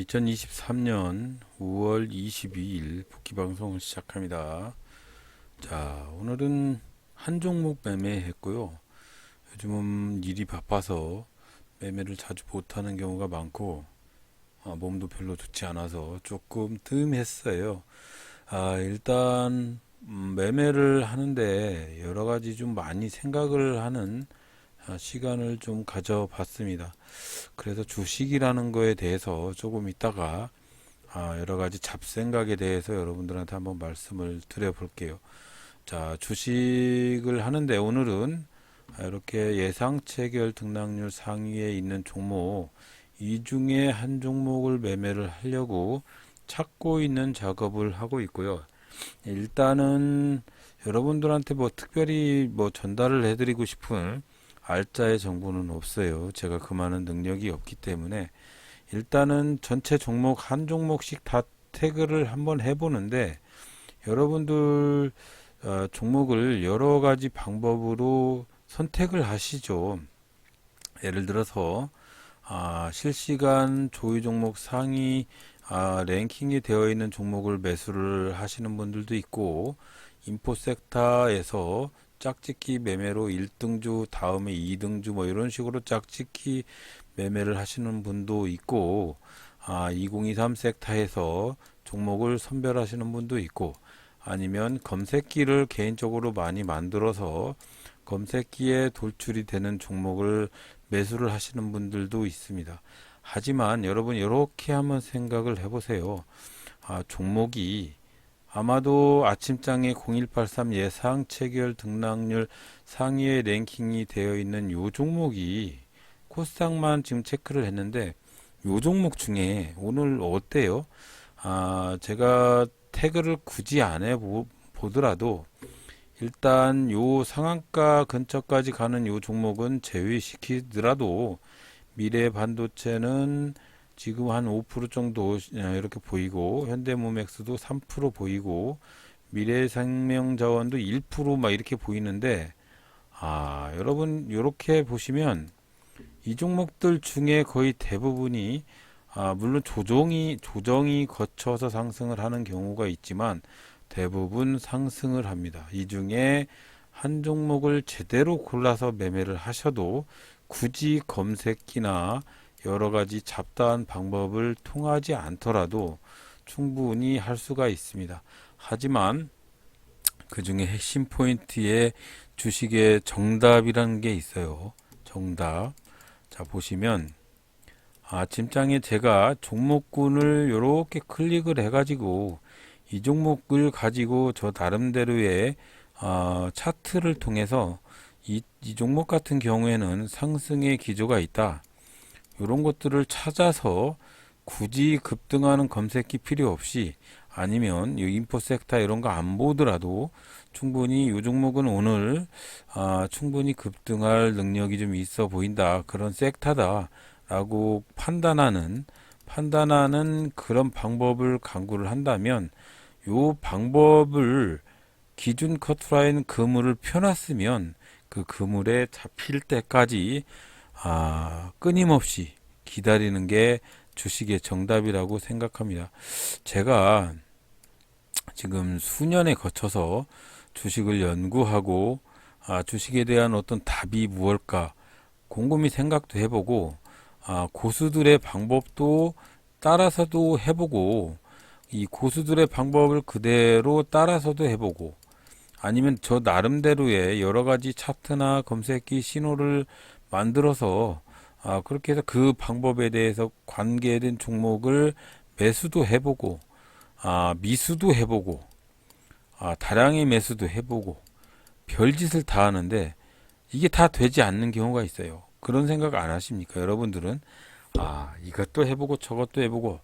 2023년 5월 22일 복귀방송을 시작합니다. 자, 오늘은 한 종목 매매했고요. 요즘은 일이 바빠서 매매를 자주 못하는 경우가 많고, 몸도 별로 좋지 않아서 조금 뜸했어요. 일단 매매를 하는데 여러 가지 좀 많이 생각을 하는 시간을 좀 가져봤습니다. 그래서 주식이라는 거에 대해서 조금 이따가 여러 가지 잡생각에 대해서 여러분들한테 한번 말씀을 드려볼게요. 자, 주식을 하는데 오늘은 이렇게 예상 체결 등락률 상위에 있는 종목 이 중에 한 종목을 매매를 하려고 찾고 있는 작업을 하고 있고요. 일단은 여러분들한테 뭐 특별히 뭐 전달을 해드리고 싶은 알짜의 정보는 없어요. 제가 그 많은 능력이 없기 때문에 일단은 전체 종목 한 종목씩 다 태그를 한번 해보는데 여러분들 종목을 여러 가지 방법으로 선택을 하시죠. 예를 들어서 실시간 조이 종목 상위 랭킹이 되어 있는 종목을 매수를 하시는 분들도 있고 인포섹타에서 짝짓기 매매로 1등주 다음에 2등주 뭐 이런 식으로 짝짓기 매매를 하시는 분도 있고 2023 섹타에서 종목을 선별하시는 분도 있고 아니면 검색기를 개인적으로 많이 만들어서 검색기에 돌출이 되는 종목을 매수를 하시는 분들도 있습니다. 하지만 여러분 이렇게 한번 생각을 해보세요. 종목이 아마도 아침장에 0183 예상 체결 등락률 상위의 랭킹이 되어 있는 요 종목이 코스닥만 지금 체크를 했는데 요 종목 중에 오늘 어때요? 제가 태그를 굳이 안 해보더라도 일단 요 상한가 근처까지 가는 요 종목은 제외시키더라도 미래 반도체는 지금 한 5% 정도 이렇게 보이고 현대모맥스도 3% 보이고 미래생명자원도 1% 막 이렇게 보이는데 여러분 이렇게 보시면 이 종목들 중에 거의 대부분이 물론 조정이 거쳐서 상승을 하는 경우가 있지만 대부분 상승을 합니다. 이 중에 한 종목을 제대로 골라서 매매를 하셔도 굳이 검색기나 여러 가지 잡다한 방법을 통하지 않더라도 충분히 할 수가 있습니다. 하지만 그 중에 핵심 포인트에 주식의 정답이라는 게 있어요. 정답. 자, 보시면 아침장에 제가 종목군을 이렇게 클릭을 해가지고 이 종목을 가지고 저 나름대로의 차트를 통해서 이 종목 같은 경우에는 상승의 기조가 있다. 이런 것들을 찾아서 굳이 급등하는 검색기 필요 없이 아니면 이 인포섹타 이런 거 안 보더라도 충분히 이 종목은 오늘 충분히 급등할 능력이 좀 있어 보인다. 그런 섹타다 라고 판단하는 그런 방법을 강구를 한다면 이 방법을 기준 커트라인 그물을 펴놨으면 그 그물에 잡힐 때까지 끊임없이 기다리는 게 주식의 정답이라고 생각합니다. 제가 지금 수년에 거쳐서 주식을 연구하고 주식에 대한 어떤 답이 무엇일까 곰곰이 생각도 해보고 고수들의 방법도 따라서도 해보고 이 고수들의 방법을 그대로 따라서도 해보고 아니면 저 나름대로의 여러 가지 차트나 검색기 신호를 만들어서 그렇게 해서 그 방법에 대해서 관계된 종목을 매수도 해보고 미수도 해보고 다량의 매수도 해보고 별짓을 다 하는데 이게 다 되지 않는 경우가 있어요. 그런 생각 안 하십니까? 여러분들은 이것도 해보고 저것도 해보고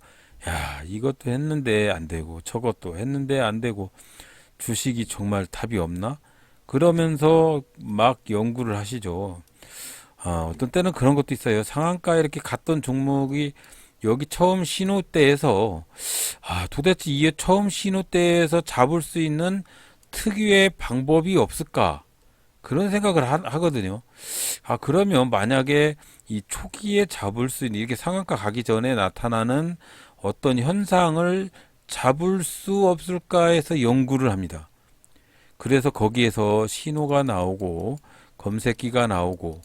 이것도 했는데 안 되고 저것도 했는데 안 되고 주식이 정말 답이 없나? 그러면서 막 연구를 하시죠. 어떤 때는 그런 것도 있어요. 상한가에 이렇게 갔던 종목이 여기 처음 신호대에서 도대체 이게 처음 신호대에서 잡을 수 있는 특유의 방법이 없을까? 그런 생각을 하거든요. 그러면 만약에 이 초기에 잡을 수 있는 이렇게 상한가 가기 전에 나타나는 어떤 현상을 잡을 수 없을까 해서 연구를 합니다. 그래서 거기에서 신호가 나오고 검색기가 나오고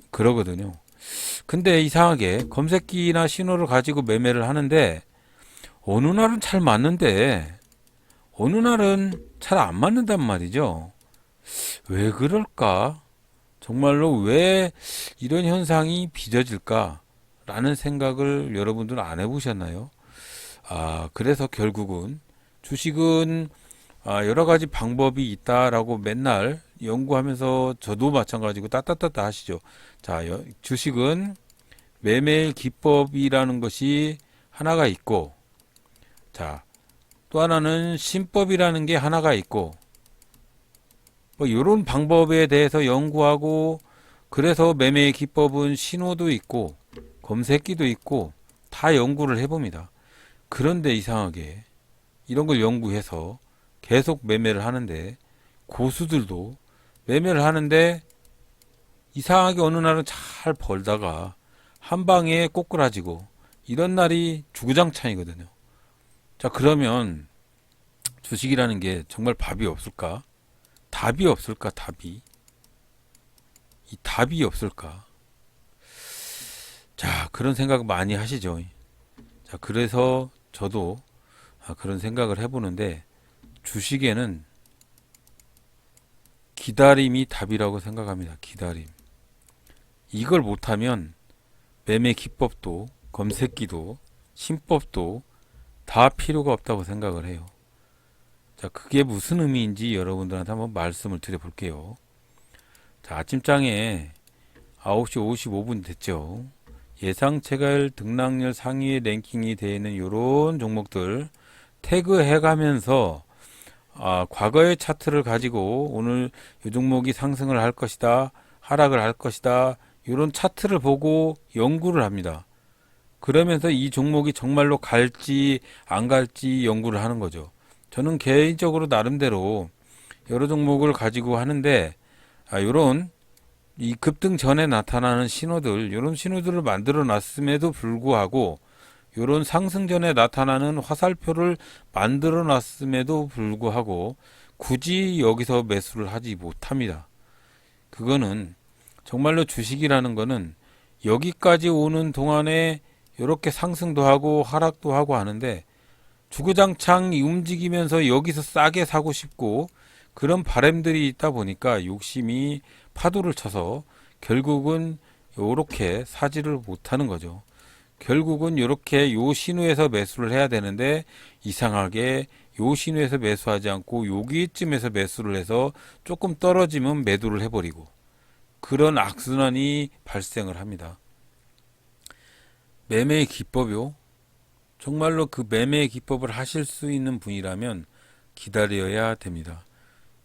그러거든요. 근데 이상하게 검색기나 신호를 가지고 매매를 하는데 어느 날은 잘 맞는데 어느 날은 잘 안 맞는단 말이죠. 왜 그럴까? 정말로 왜 이런 현상이 빚어질까? 라는 생각을 여러분들은 안 해보셨나요? 그래서 결국은 주식은 여러 가지 방법이 있다라고 맨날 연구하면서 저도 마찬가지고 따따따따 하시죠. 자, 주식은 매매 기법이라는 것이 하나가 있고, 자, 또 하나는 신법이라는 게 하나가 있고, 뭐 이런 방법에 대해서 연구하고, 그래서 매매 기법은 신호도 있고 검색기도 있고 다 연구를 해봅니다. 그런데 이상하게 이런 걸 연구해서 계속 매매를 하는데 고수들도 매매를 하는데 이상하게 어느 날은 잘 벌다가 한 방에 꼬꾸라지고 이런 날이 주구장창이거든요. 자, 그러면 주식이라는 게 정말 답이 없을까? 답이 없을까? 답이. 이 답이 없을까? 자, 그런 생각 많이 하시죠. 자, 그래서 저도 그런 생각을 해보는데 주식에는 기다림이 답이라고 생각합니다. 기다림. 이걸 못하면 매매 기법도 검색기도 신법도 다 필요가 없다고 생각을 해요. 자, 그게 무슨 의미인지 여러분들한테 한번 말씀을 드려볼게요. 자, 아침장에 9시 55분 됐죠. 예상채갈 등락률 상위에 랭킹이 되어 있는 이런 종목들 태그해 가면서 과거의 차트를 가지고 오늘 이 종목이 상승을 할 것이다, 하락을 할 것이다, 이런 차트를 보고 연구를 합니다. 그러면서 이 종목이 정말로 갈지 안 갈지 연구를 하는 거죠. 저는 개인적으로 나름대로 여러 종목을 가지고 하는데 이런 이 급등 전에 나타나는 신호들, 이런 신호들을 만들어 놨음에도 불구하고 이런 상승 전에 나타나는 화살표를 만들어 놨음에도 불구하고 굳이 여기서 매수를 하지 못합니다. 그거는 정말로 주식이라는 거는 여기까지 오는 동안에 이렇게 상승도 하고 하락도 하고 하는데 주구장창 움직이면서 여기서 싸게 사고 싶고 그런 바람들이 있다 보니까 욕심이 파도를 쳐서 결국은 요렇게 사지를 못하는 거죠. 결국은 요렇게 요 신호에서 매수를 해야 되는데 이상하게 요 신호에서 매수하지 않고 여기쯤에서 매수를 해서 조금 떨어지면 매도를 해버리고 그런 악순환이 발생을 합니다. 매매의 기법이요. 정말로 그 매매의 기법을 하실 수 있는 분이라면 기다려야 됩니다.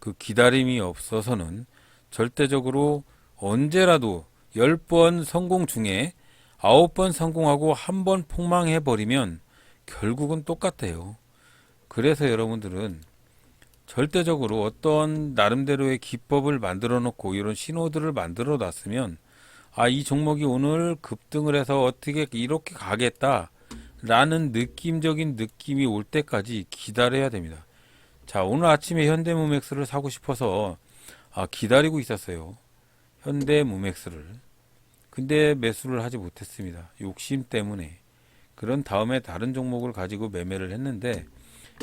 그 기다림이 없어서는 절대적으로 언제라도 10번 성공 중에 9번 성공하고 1번 폭망해버리면 결국은 똑같아요. 그래서 여러분들은 절대적으로 어떤 나름대로의 기법을 만들어 놓고 이런 신호들을 만들어 놨으면 이 종목이 오늘 급등을 해서 어떻게 이렇게 가겠다 라는 느낌적인 느낌이 올 때까지 기다려야 됩니다. 자, 오늘 아침에 현대무맥스를 사고 싶어서 기다리고 있었어요. 현대무맥스를. 근데 매수를 하지 못했습니다. 욕심 때문에. 그런 다음에 다른 종목을 가지고 매매를 했는데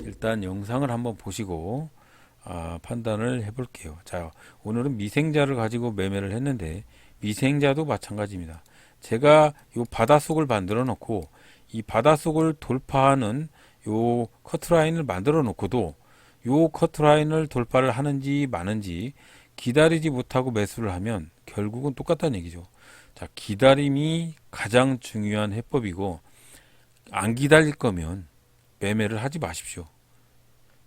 일단 영상을 한번 보시고 판단을 해볼게요. 자, 오늘은 미생자를 가지고 매매를 했는데 미생자도 마찬가지입니다. 제가 요 바닷속을 만들어 놓고 이 바닷속을 돌파하는 요 커트라인을 만들어 놓고도 요 커트라인을 돌파를 하는지 마는지 기다리지 못하고 매수를 하면 결국은 똑같다는 얘기죠. 자, 기다림이 가장 중요한 해법이고 안 기다릴 거면 매매를 하지 마십시오.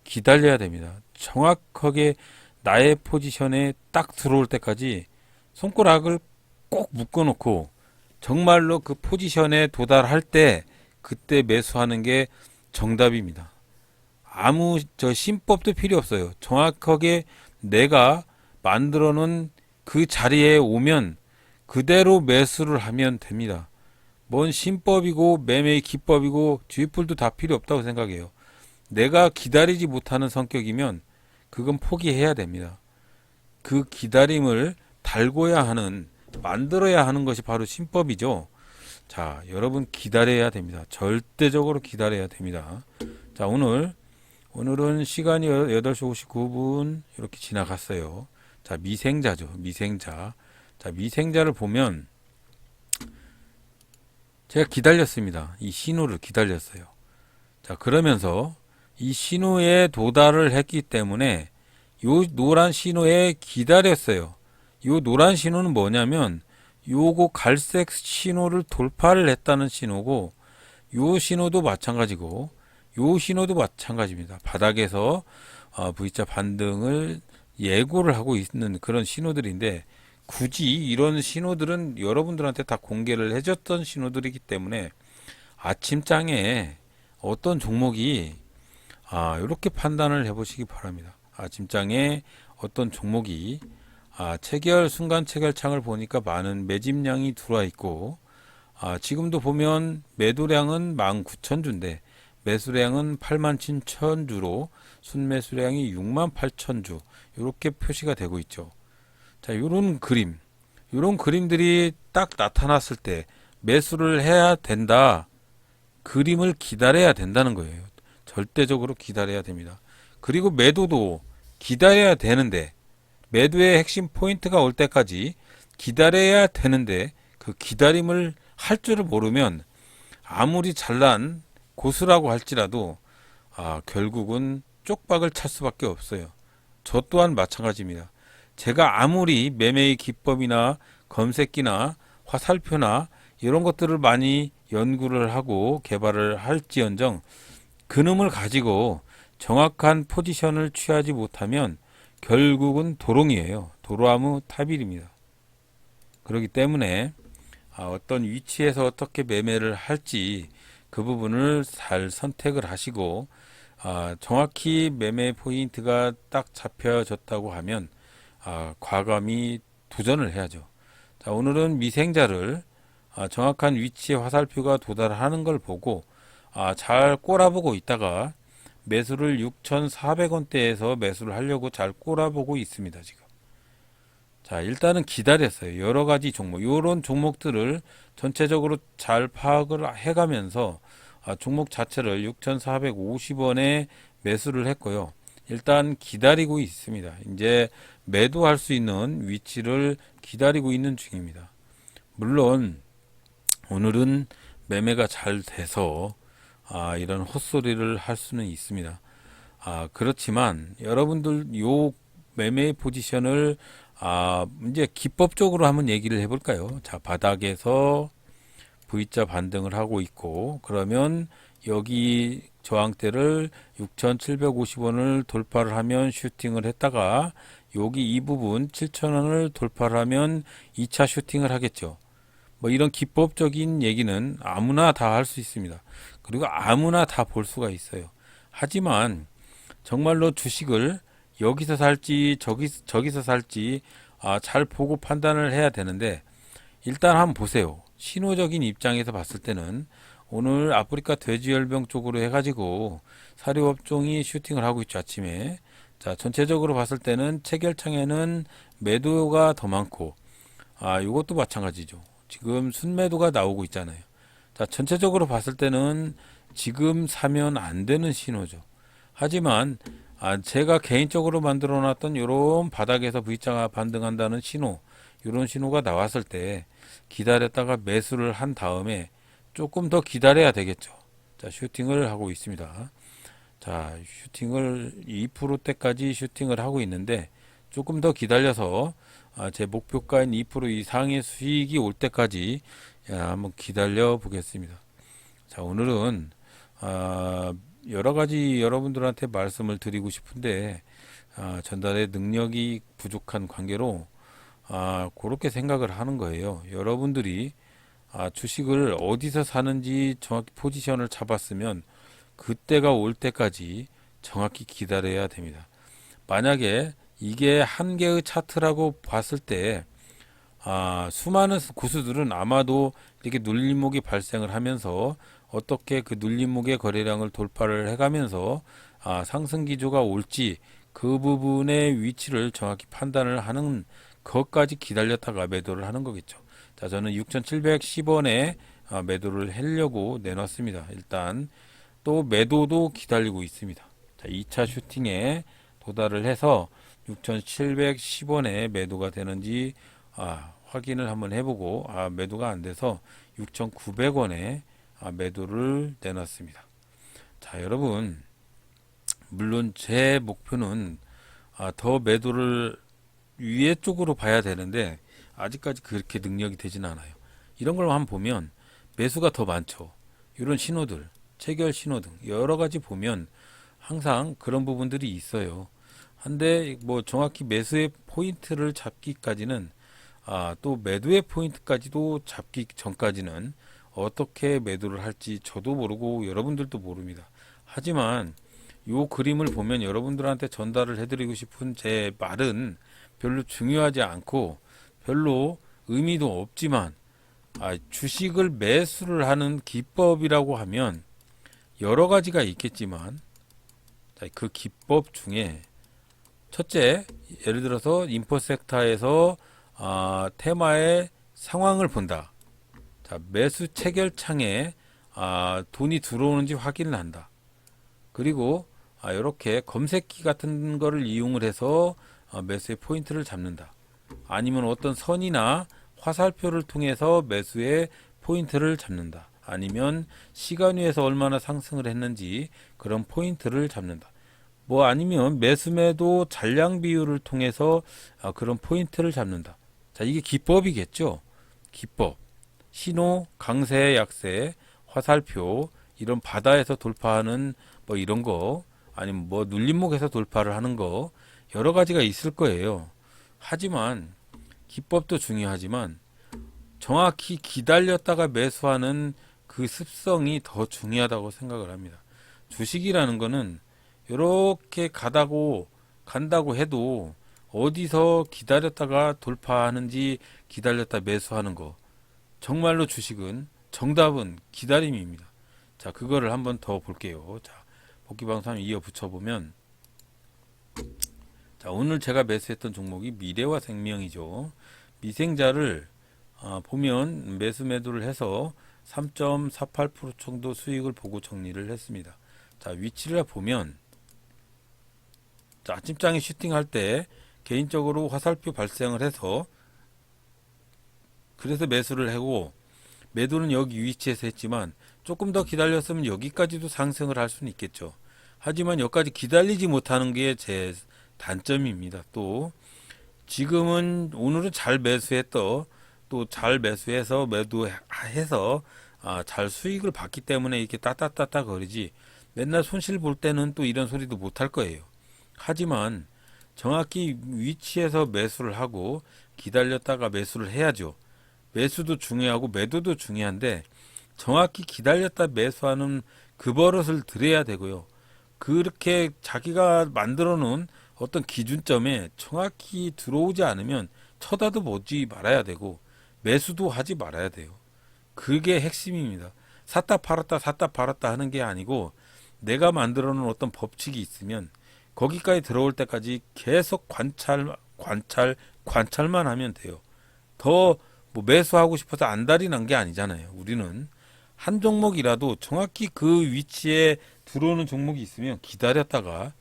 기다려야 됩니다. 정확하게 나의 포지션에 딱 들어올 때까지 손가락을 꼭 묶어 놓고 정말로 그 포지션에 도달할 때 그때 매수하는 게 정답입니다. 아무 신법도 필요 없어요. 정확하게 내가 만들어 놓은 그 자리에 오면 그대로 매수를 하면 됩니다. 뭔 신법이고 매매의 기법이고 뒷불도 다 필요 없다고 생각해요. 내가 기다리지 못하는 성격이면 그건 포기해야 됩니다. 그 기다림을 달고야 하는, 만들어야 하는 것이 바로 신법이죠. 자, 여러분 기다려야 됩니다. 절대적으로 기다려야 됩니다. 자, 오늘은 시간이 8시 59분 이렇게 지나갔어요. 자, 미생자죠. 미생자. 자, 미생자를 보면 제가 기다렸습니다. 이 신호를 기다렸어요. 자, 그러면서 이 신호에 도달을 했기 때문에 요 노란 신호에 기다렸어요. 요 노란 신호는 뭐냐면 요거 갈색 신호를 돌파를 했다는 신호고, 요 신호도 마찬가지고, 요 신호도 마찬가지입니다. 바닥에서 V자 반등을 예고를 하고 있는 그런 신호들인데, 굳이 이런 신호들은 여러분들한테 다 공개를 해줬던 신호들이기 때문에 아침장에 어떤 종목이 이렇게 판단을 해보시기 바랍니다. 아침장에 어떤 종목이 체결 순간 체결창을 보니까 많은 매집량이 들어와 있고, 지금도 보면 매도량은 19,000주인데 매수량은 87,000주로 순매수량이 68,000주 이렇게 표시가 되고 있죠. 자, 요런 그림들이 딱 나타났을 때 매수를 해야 된다. 그림을 기다려야 된다는 거예요. 절대적으로 기다려야 됩니다. 그리고 매도도 기다려야 되는데, 매도의 핵심 포인트가 올 때까지 기다려야 되는데, 그 기다림을 할 줄을 모르면 아무리 잘난 고수라고 할지라도 결국은 쪽박을 찰 수밖에 없어요. 저 또한 마찬가지입니다. 제가 아무리 매매의 기법이나 검색기나 화살표나 이런 것들을 많이 연구를 하고 개발을 할지언정 그놈을 가지고 정확한 포지션을 취하지 못하면 결국은 도롱이에요. 도로아무 타빌입니다. 그렇기 때문에 어떤 위치에서 어떻게 매매를 할지 그 부분을 잘 선택을 하시고, 정확히 매매 포인트가 딱 잡혀졌다고 하면 과감히 도전을 해야죠. 자, 오늘은 미생자를 정확한 위치에 화살표가 도달하는 걸 보고 잘 꼬라보고 있다가 매수를 6,400원대에서 매수를 하려고 잘 꼬라보고 있습니다. 지금. 자, 일단은 기다렸어요. 여러 가지 종목, 이런 종목들을 전체적으로 잘 파악을 해가면서 종목 자체를 6,450원에 매수를 했고요. 일단 기다리고 있습니다. 이제 매도할 수 있는 위치를 기다리고 있는 중입니다. 물론 오늘은 매매가 잘 돼서 이런 헛소리를 할 수는 있습니다. 그렇지만 여러분들 요 매매 포지션을 이제 기법적으로 한번 얘기를 해볼까요? 자, 바닥에서 V자 반등을 하고 있고, 그러면 여기 저항대를 6,750원을 돌파를 하면 슈팅을 했다가 여기 이 부분 7,000원을 돌파를 하면 2차 슈팅을 하겠죠. 뭐 이런 기법적인 얘기는 아무나 다 할 수 있습니다. 그리고 아무나 다 볼 수가 있어요. 하지만 정말로 주식을 여기서 살지 저기서 살지 잘 보고 판단을 해야 되는데, 일단 한번 보세요. 신호적인 입장에서 봤을 때는 오늘 아프리카 돼지열병 쪽으로 해가지고 사료업종이 슈팅을 하고 있죠. 아침에. 자, 전체적으로 봤을 때는 체결창에는 매도가 더 많고, 이것도 마찬가지죠. 지금 순매도가 나오고 있잖아요. 자, 전체적으로 봤을 때는 지금 사면 안 되는 신호죠. 하지만 제가 개인적으로 만들어 놨던 이런 바닥에서 V자가 반등한다는 신호, 이런 신호가 나왔을 때 기다렸다가 매수를 한 다음에 조금 더 기다려야 되겠죠. 자, 슈팅을 하고 있습니다. 자, 슈팅을 2%대까지 슈팅을 하고 있는데 조금 더 기다려서 제 목표가인 2% 이상의 수익이 올 때까지 한번 기다려 보겠습니다. 자, 오늘은 여러 가지 여러분들한테 말씀을 드리고 싶은데 전달의 능력이 부족한 관계로 그렇게 생각을 하는 거예요. 여러분들이 주식을 어디서 사는지 정확히 포지션을 잡았으면 그때가 올 때까지 정확히 기다려야 됩니다. 만약에 이게 한 개의 차트라고 봤을 때 수많은 고수들은 아마도 이렇게 눌림목이 발생을 하면서 어떻게 그 눌림목의 거래량을 돌파를 해가면서 상승 기조가 올지 그 부분의 위치를 정확히 판단을 하는 것까지 기다렸다가 매도를 하는 거겠죠. 자, 저는 6,710원에 매도를 하려고 내놨습니다. 일단 또 매도도 기다리고 있습니다. 자, 2차 슈팅에 도달을 해서 6,710원에 매도가 되는지 확인을 한번 해보고 매도가 안 돼서 6,900원에 매도를 내놨습니다. 자, 여러분, 물론 제 목표는 더 매도를 위에 쪽으로 봐야 되는데 아직까지 그렇게 능력이 되진 않아요. 이런 걸 한번 보면 매수가 더 많죠. 이런 신호들, 체결 신호 등 여러 가지 보면 항상 그런 부분들이 있어요. 한데 뭐 정확히 매수의 포인트를 잡기까지는 또 매도의 포인트까지도 잡기 전까지는 어떻게 매도를 할지 저도 모르고 여러분들도 모릅니다. 하지만 요 그림을 보면 여러분들한테 전달을 해드리고 싶은 제 말은 별로 중요하지 않고 별로 의미도 없지만 주식을 매수를 하는 기법이라고 하면 여러 가지가 있겠지만 그 기법 중에 첫째, 예를 들어서 인포섹타에서 테마의 상황을 본다. 자, 매수 체결 창에 돈이 들어오는지 확인을 한다. 그리고 이렇게 검색기 같은 거를 이용을 해서 매수의 포인트를 잡는다. 아니면 어떤 선이나 화살표를 통해서 매수의 포인트를 잡는다. 아니면 시간 위에서 얼마나 상승을 했는지 그런 포인트를 잡는다. 뭐 아니면 매수매도 잔량 비율을 통해서 그런 포인트를 잡는다. 자, 이게 기법이겠죠. 기법. 신호, 강세, 약세, 화살표, 이런 바다에서 돌파하는 뭐 이런 거, 아니면 뭐 눌림목에서 돌파를 하는 거, 여러 가지가 있을 거예요. 하지만 기법도 중요하지만 정확히 기다렸다가 매수하는 그 습성이 더 중요하다고 생각을 합니다. 주식이라는 거는 이렇게 간다고 해도 어디서 기다렸다가 돌파하는지 기다렸다 매수하는 거. 정말로 주식은 정답은 기다림입니다. 자, 그거를 한번 더 볼게요. 자, 복귀방송 이어 붙여보면 자, 오늘 제가 매수했던 종목이 미래와 생명이죠. 미생자를 보면 매수 매도를 해서 3.48% 정도 수익을 보고 정리를 했습니다. 자, 위치를 보면 자, 아침장에 슈팅할 때 개인적으로 화살표 발생을 해서 그래서 매수를 하고 매도는 여기 위치에서 했지만 조금 더 기다렸으면 여기까지도 상승을 할 수는 있겠죠. 하지만 여기까지 기다리지 못하는 게 제 단점입니다. 또 지금은 오늘은 잘 매수했더 또 잘 매수해서 매도해서 잘 수익을 봤기 때문에 이렇게 따따따따 거리지 맨날 손실 볼 때는 또 이런 소리도 못 할 거예요. 하지만 정확히 위치에서 매수를 하고 기다렸다가 매수를 해야죠. 매수도 중요하고 매도도 중요한데 정확히 기다렸다 매수하는 그 버릇을 들여야 되고요. 그렇게 자기가 만들어 놓은 어떤 기준점에 정확히 들어오지 않으면 쳐다도 보지 말아야 되고 매수도 하지 말아야 돼요. 그게 핵심입니다. 샀다 팔았다 하는 게 아니고 내가 만들어 놓은 어떤 법칙이 있으면 거기까지 들어올 때까지 계속 관찰만 하면 돼요. 더 뭐 매수하고 싶어서 안달이 난 게 아니잖아요. 우리는 한 종목이라도 정확히 그 위치에 들어오는 종목이 있으면 기다렸다가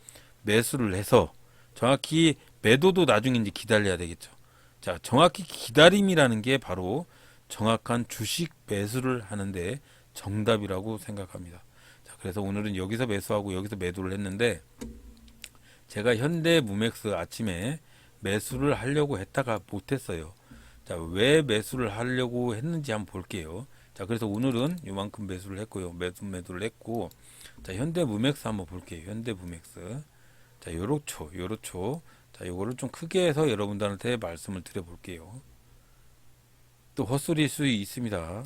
매수를 해서 정확히 매도도 나중에 이제 기다려야 되겠죠. 자, 정확히 기다림이라는 게 바로 정확한 주식 매수를 하는데 정답이라고 생각합니다. 자, 그래서 오늘은 여기서 매수하고 여기서 매도를 했는데 제가 현대무맥스 아침에 매수를 하려고 했다가 못했어요. 자, 왜 매수를 하려고 했는지 한번 볼게요. 자, 그래서 오늘은 이만큼 매수를 했고요. 매도를 했고, 자, 현대무맥스 한번 볼게요. 현대무맥스. 자, 요렇죠. 자, 요거를 좀 크게 해서 여러분들한테 말씀을 드려볼게요. 또 헛소리일 수 있습니다.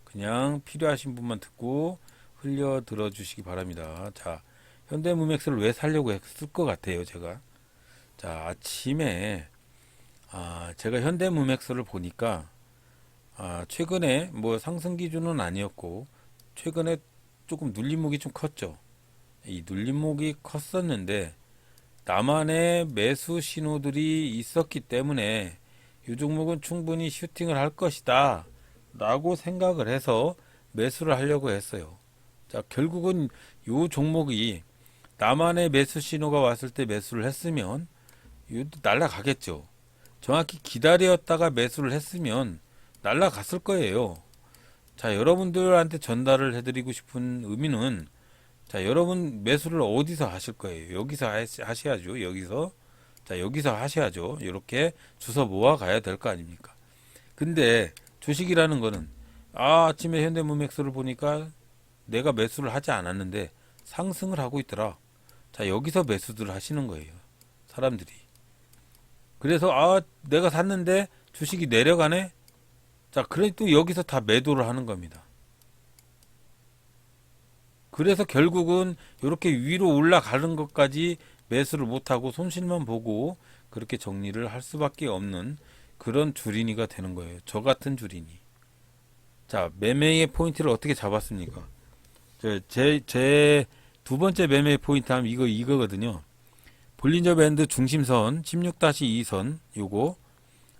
그냥 필요하신 분만 듣고 흘려 들어주시기 바랍니다. 자, 현대무맥스를 왜 살려고 했을 것 같아요, 제가. 자, 아침에 제가 현대무맥스를 보니까 최근에 뭐 상승 기준은 아니었고 최근에 조금 눌림목이 좀 컸죠. 이 눌림목이 컸었는데 나만의 매수 신호들이 있었기 때문에 이 종목은 충분히 슈팅을 할 것이다 라고 생각을 해서 매수를 하려고 했어요. 자, 결국은 이 종목이 나만의 매수 신호가 왔을 때 매수를 했으면 이것도 날라가겠죠. 정확히 기다렸다가 매수를 했으면 날라갔을 거예요. 자, 여러분들한테 전달을 해드리고 싶은 의미는, 자, 여러분 매수를 어디서 하실 거예요? 여기서 하셔야죠. 여기서. 자, 여기서 하셔야죠. 이렇게 주워 모아 가야 될 거 아닙니까? 근데 주식이라는 거는, 아침에 현대무맥스를 보니까 내가 매수를 하지 않았는데 상승을 하고 있더라. 자, 여기서 매수들을 하시는 거예요. 사람들이. 그래서, 내가 샀는데 주식이 내려가네? 자, 그래 또 여기서 다 매도를 하는 겁니다. 그래서 결국은 이렇게 위로 올라가는 것까지 매수를 못하고 손실만 보고 그렇게 정리를 할 수밖에 없는 그런 주린이가 되는 거예요. 저 같은 주린이. 자, 매매의 포인트를 어떻게 잡았습니까? 제 두 번째 매매 포인트 하면 이거거든요. 볼린저 밴드 중심선 16-2선 요거.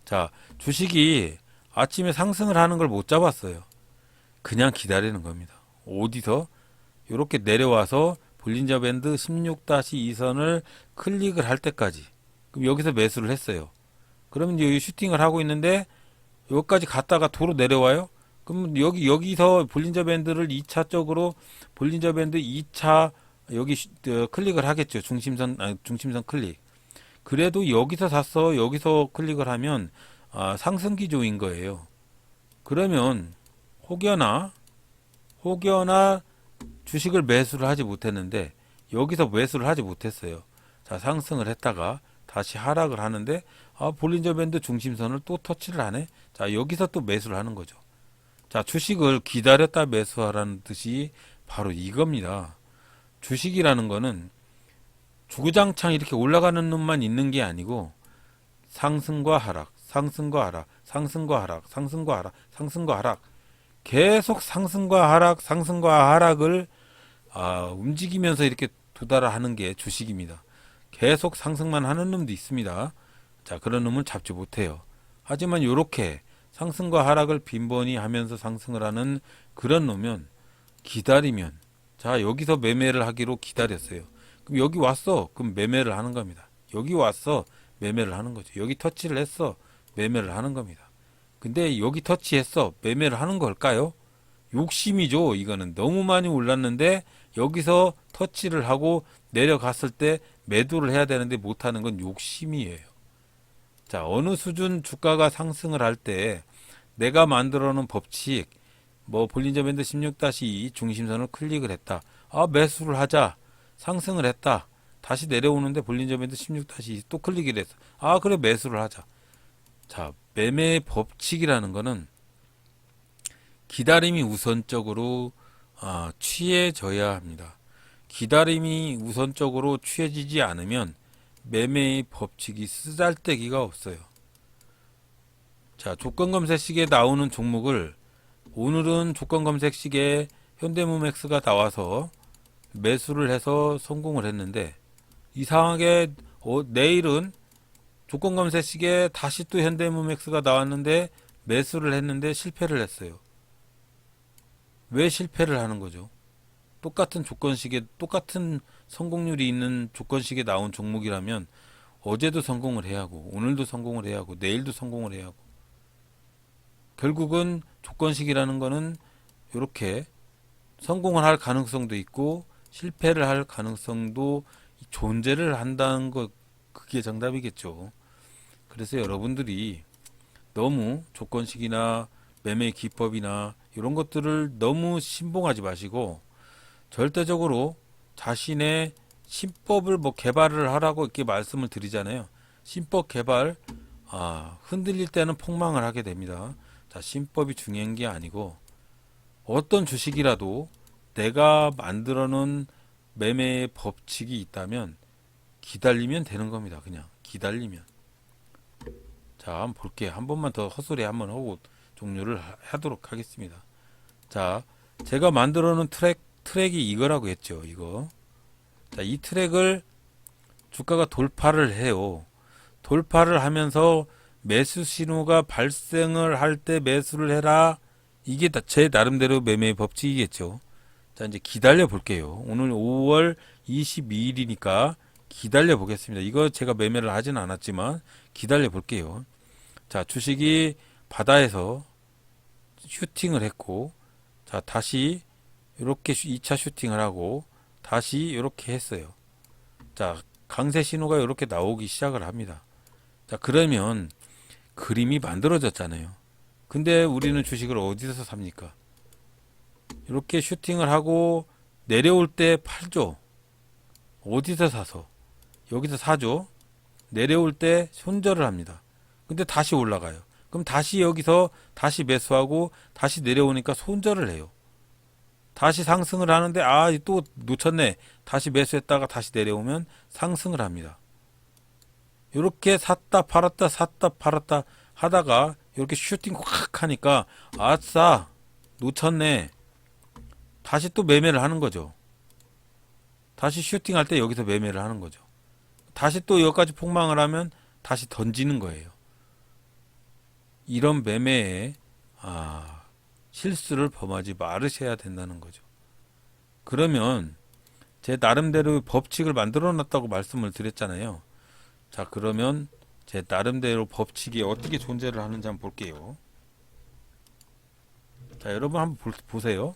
자, 주식이 아침에 상승을 하는 걸 못 잡았어요. 그냥 기다리는 겁니다. 어디서? 이렇게 내려와서 볼린저 밴드 16-2선을 클릭을 할 때까지. 그럼 여기서 매수를 했어요. 그러면 여기 슈팅을 하고 있는데 여기까지 갔다가 도로 내려와요. 그럼 여기서 볼린저 밴드를 2차적으로 볼린저 밴드 2차 여기 클릭을 하겠죠. 중심선 클릭. 그래도 여기서 샀어. 여기서 클릭을 하면 상승 기조인 거예요. 그러면 혹여나 주식을 매수를 하지 못했는데 여기서 매수를 하지 못했어요. 자, 상승을 했다가 다시 하락을 하는데 볼린저 밴드 중심선을 또 터치를 하네. 자, 여기서 또 매수를 하는 거죠. 자, 주식을 기다렸다 매수하라는 뜻이 바로 이겁니다. 주식이라는 거는 주구장창 이렇게 올라가는 놈만 있는 게 아니고 상승과 하락, 상승과 하락, 상승과 하락, 상승과 하락, 상승과 하락, 계속 상승과 하락, 상승과 하락을 움직이면서 이렇게 도달하는 게 주식입니다. 계속 상승만 하는 놈도 있습니다. 자, 그런 놈은 잡지 못해요. 하지만 이렇게 상승과 하락을 빈번히 하면서 상승을 하는 그런 놈은 기다리면, 자, 여기서 매매를 하기로 기다렸어요. 그럼 여기 왔어. 그럼 매매를 하는 겁니다. 여기 왔어. 매매를 하는 거죠. 여기 터치를 했어. 매매를 하는 겁니다. 근데 여기 터치했어. 매매를 하는 걸까요? 욕심이죠. 이거는 너무 많이 올랐는데 여기서 터치를 하고 내려갔을 때 매도를 해야 되는데 못하는 건 욕심이에요. 자, 어느 수준 주가가 상승을 할 때 내가 만들어 놓은 법칙, 뭐 볼린저 밴드 16-2 중심선을 클릭을 했다. 매수를 하자. 상승을 했다. 다시 내려오는데 볼린저 밴드 16-2 또 클릭을 했어. 그래 매수를 하자. 자, 매매의 법칙이라는 거는 기다림이 우선적으로 취해져야 합니다. 기다림이 우선적으로 취해지지 않으면 매매의 법칙이 쓰잘데기가 없어요. 자, 조건검색식에 나오는 종목을 오늘은 조건검색식에 현대무맥스가 나와서 매수를 해서 성공을 했는데 이상하게 내일은 조건검색식에 다시 또 현대무맥스가 나왔는데 매수를 했는데 실패를 했어요. 왜 실패를 하는 거죠? 똑같은 조건식에 똑같은 성공률이 있는 조건식에 나온 종목이라면 어제도 성공을 해야 하고 오늘도 성공을 해야 하고 내일도 성공을 해야 하고 결국은 조건식이라는 거는 이렇게 성공을 할 가능성도 있고 실패를 할 가능성도 존재를 한다는 것, 그게 정답이겠죠. 그래서 여러분들이 너무 조건식이나 매매 기법이나 이런 것들을 너무 신봉하지 마시고 절대적으로 자신의 신법을 개발을 하라고 이렇게 말씀을 드리잖아요. 신법 개발, 흔들릴 때는 폭망을 하게 됩니다. 자, 신법이 중요한 게 아니고 어떤 주식이라도 내가 만들어 놓은 매매의 법칙이 있다면 기다리면 되는 겁니다. 그냥 기다리면. 자, 한번 볼게요. 한 번만 더 헛소리 한번 하고 종료를 하도록 하겠습니다. 자, 제가 만들어 놓은 트랙이 이거라고 했죠. 이거. 자, 이 트랙을 주가가 돌파를 해요. 돌파를 하면서 매수 신호가 발생을 할 때 매수를 해라. 이게 제 나름대로 매매의 법칙이겠죠. 자, 이제 기다려 볼게요. 오늘 5월 22일이니까 기다려 보겠습니다. 이거 제가 매매를 하진 않았지만 기다려 볼게요. 자, 주식이 바다에서 슈팅을 했고, 자, 다시 이렇게 2차 슈팅을 하고 다시 이렇게 했어요. 자, 강세 신호가 이렇게 나오기 시작을 합니다. 자, 그러면 그림이 만들어졌잖아요. 근데 우리는 주식을 어디서 삽니까? 이렇게 슈팅을 하고 내려올 때 팔죠. 어디서 사서? 여기서 사죠. 내려올 때 손절을 합니다. 근데 다시 올라가요. 그럼 다시 여기서 다시 매수하고 다시 내려오니까 손절을 해요. 다시 상승을 하는데 또 놓쳤네. 다시 매수했다가 다시 내려오면 상승을 합니다. 이렇게 샀다 팔았다 하다가 이렇게 슈팅 확 하니까 아싸 놓쳤네. 다시 또 매매를 하는 거죠. 다시 슈팅할 때 여기서 매매를 하는 거죠. 다시 또 여기까지 폭망을 하면 다시 던지는 거예요. 이런 매매에 실수를 범하지 말으셔야 된다는 거죠. 그러면 제 나름대로 법칙을 만들어 놨다고 말씀을 드렸잖아요. 자, 그러면 제 나름대로 법칙이 어떻게 존재를 하는지 한번 볼게요. 자, 여러분 한번 보세요.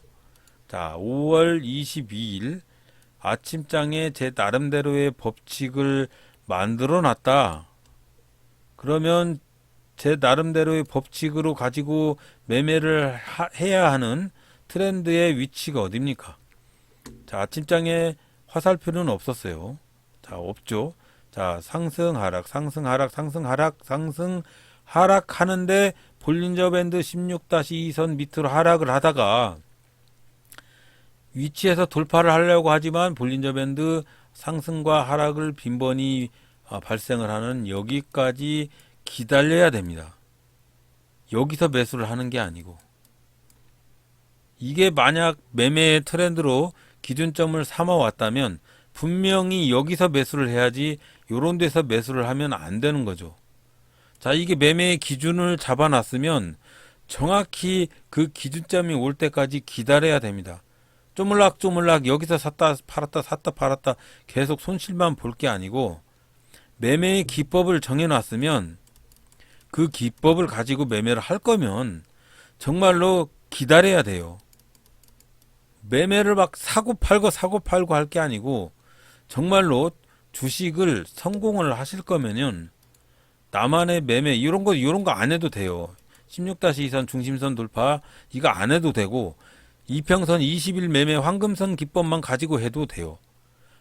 자, 5월 22일 아침장에 제 나름대로의 법칙을 만들어 놨다. 그러면 제 나름대로의 법칙으로 가지고 매매를 해야 하는 트렌드의 위치가 어딥니까? 자, 아침장에 화살표는 없었어요. 자, 없죠. 자, 상승 하락 하는데 볼린저 밴드 16-2선 밑으로 하락을 하다가 위치에서 돌파를 하려고 하지만 볼린저 밴드 상승과 하락을 빈번히 발생을 하는 여기까지 기다려야 됩니다. 여기서 매수를 하는 게 아니고, 이게 만약 매매의 트렌드로 기준점을 삼아 왔다면 분명히 여기서 매수를 해야지 요런 데서 매수를 하면 안 되는 거죠. 자, 이게 매매의 기준을 잡아놨으면 정확히 그 기준점이 올 때까지 기다려야 됩니다. 쪼물락쪼물락 여기서 샀다 팔았다 계속 손실만 볼 게 아니고, 매매의 기법을 정해놨으면 그 기법을 가지고 매매를 할 거면 정말로 기다려야 돼요. 매매를 막 사고 팔고 할 게 아니고, 정말로 주식을 성공을 하실 거면은 나만의 매매 이런 거 안 해도 돼요. 16-2선 중심선 돌파 이거 안 해도 되고, 이평선 20일 매매 황금선 기법만 가지고 해도 돼요.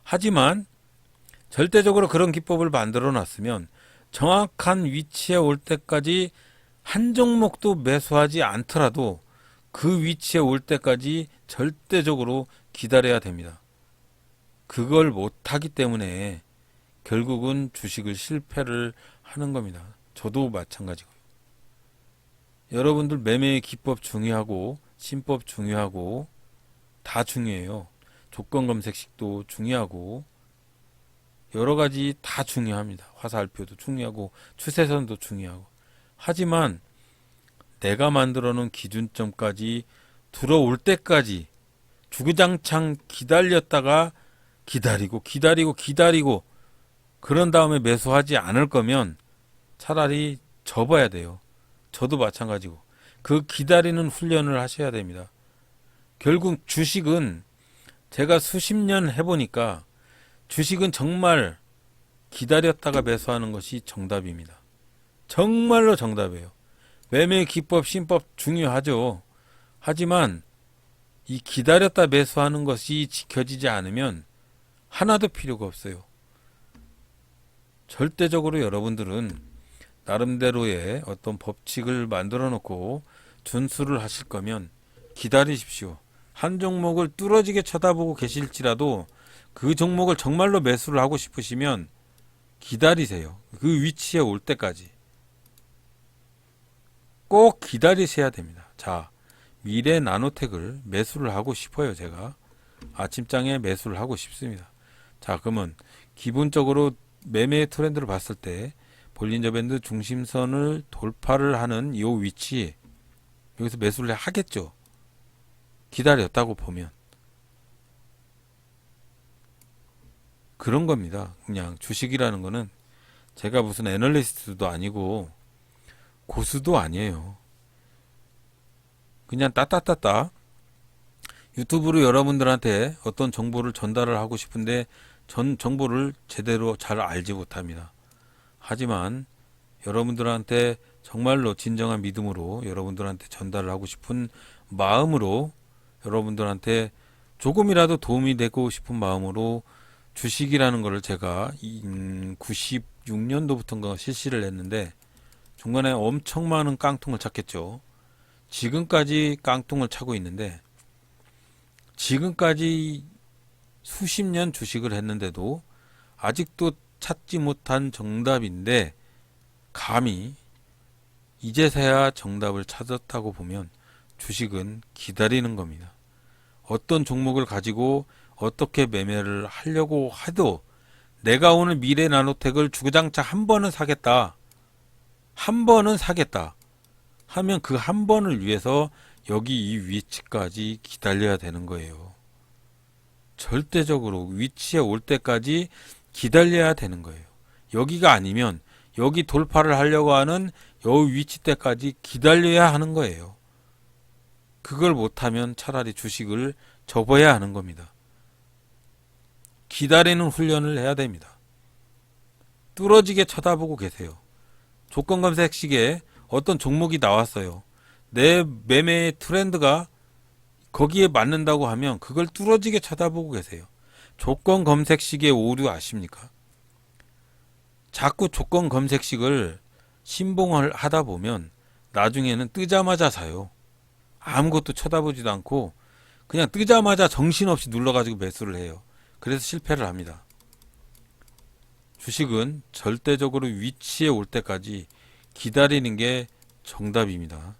하지만 절대적으로 그런 기법을 만들어 놨으면 정확한 위치에 올 때까지 한 종목도 매수하지 않더라도 그 위치에 올 때까지 절대적으로 기다려야 됩니다. 그걸 못하기 때문에 결국은 주식을 실패를 하는 겁니다. 저도 마찬가지고요. 여러분들 매매의 기법 중요하고 신법 중요하고 다 중요해요. 조건 검색식도 중요하고 여러 가지 다 중요합니다. 화살표도 중요하고 추세선도 중요하고. 하지만 내가 만들어 놓은 기준점까지 들어올 때까지 주구장창 기다렸다가 기다리고 그런 다음에 매수하지 않을 거면 차라리 접어야 돼요. 저도 마찬가지고. 그 기다리는 훈련을 하셔야 됩니다. 결국 주식은 제가 수십 년 해보니까 주식은 정말 기다렸다가 매수하는 것이 정답입니다. 정말로 정답이에요. 매매 기법, 신법 중요하죠. 하지만 이 기다렸다 매수하는 것이 지켜지지 않으면 하나도 필요가 없어요. 절대적으로 여러분들은 나름대로의 어떤 법칙을 만들어 놓고 준수를 하실 거면 기다리십시오. 한 종목을 뚫어지게 쳐다보고 계실지라도 그 종목을 정말로 매수를 하고 싶으시면 기다리세요. 그 위치에 올 때까지. 꼭 기다리셔야 됩니다. 자, 미래 나노텍을 매수를 하고 싶어요. 제가 아침장에 매수를 하고 싶습니다. 자, 그러면 기본적으로 매매 트렌드를 봤을 때 볼린저 밴드 중심선을 돌파를 하는 이 위치, 여기서 매수를 하겠죠. 기다렸다고 보면 그런 겁니다. 그냥 주식이라는 거는 제가 무슨 애널리스트도 아니고 고수도 아니에요. 그냥 따따따따 유튜브로 여러분들한테 어떤 정보를 전달을 하고 싶은데 전 정보를 제대로 잘 알지 못합니다. 하지만 여러분들한테 정말로 진정한 믿음으로 여러분들한테 전달을 하고 싶은 마음으로 여러분들한테 조금이라도 도움이 되고 싶은 마음으로 주식이라는 거를 제가 96년도부터인가 실시를 했는데 중간에 엄청 많은 깡통을 찼겠죠. 지금까지 깡통을 차고 있는데 지금까지 수십 년 주식을 했는데도 아직도 찾지 못한 정답인데 감히 이제서야 정답을 찾았다고 보면 주식은 기다리는 겁니다. 어떤 종목을 가지고 어떻게 매매를 하려고 해도 내가 오늘 미래 나노텍을 주구장창 한 번은 사겠다. 한 번은 사겠다. 하면 그 한 번을 위해서 여기 이 위치까지 기다려야 되는 거예요. 절대적으로 위치에 올 때까지 기다려야 되는 거예요. 여기가 아니면 여기 돌파를 하려고 하는 여기 위치 때까지 기다려야 하는 거예요. 그걸 못하면 차라리 주식을 접어야 하는 겁니다. 기다리는 훈련을 해야 됩니다. 뚫어지게 쳐다보고 계세요. 조건 검색식에 어떤 종목이 나왔어요. 내 매매 트렌드가 거기에 맞는다고 하면 그걸 뚫어지게 쳐다보고 계세요. 조건 검색식의 오류 아십니까? 자꾸 조건 검색식을 신봉을 하다 보면 나중에는 뜨자마자 사요. 아무것도 쳐다보지도 않고 그냥 뜨자마자 정신없이 눌러가지고 매수를 해요. 그래서 실패를 합니다. 주식은 절대적으로 위치에 올 때까지 기다리는 게 정답입니다.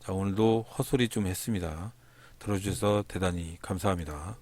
자, 오늘도 헛소리 좀 했습니다. 들어주셔서 대단히 감사합니다.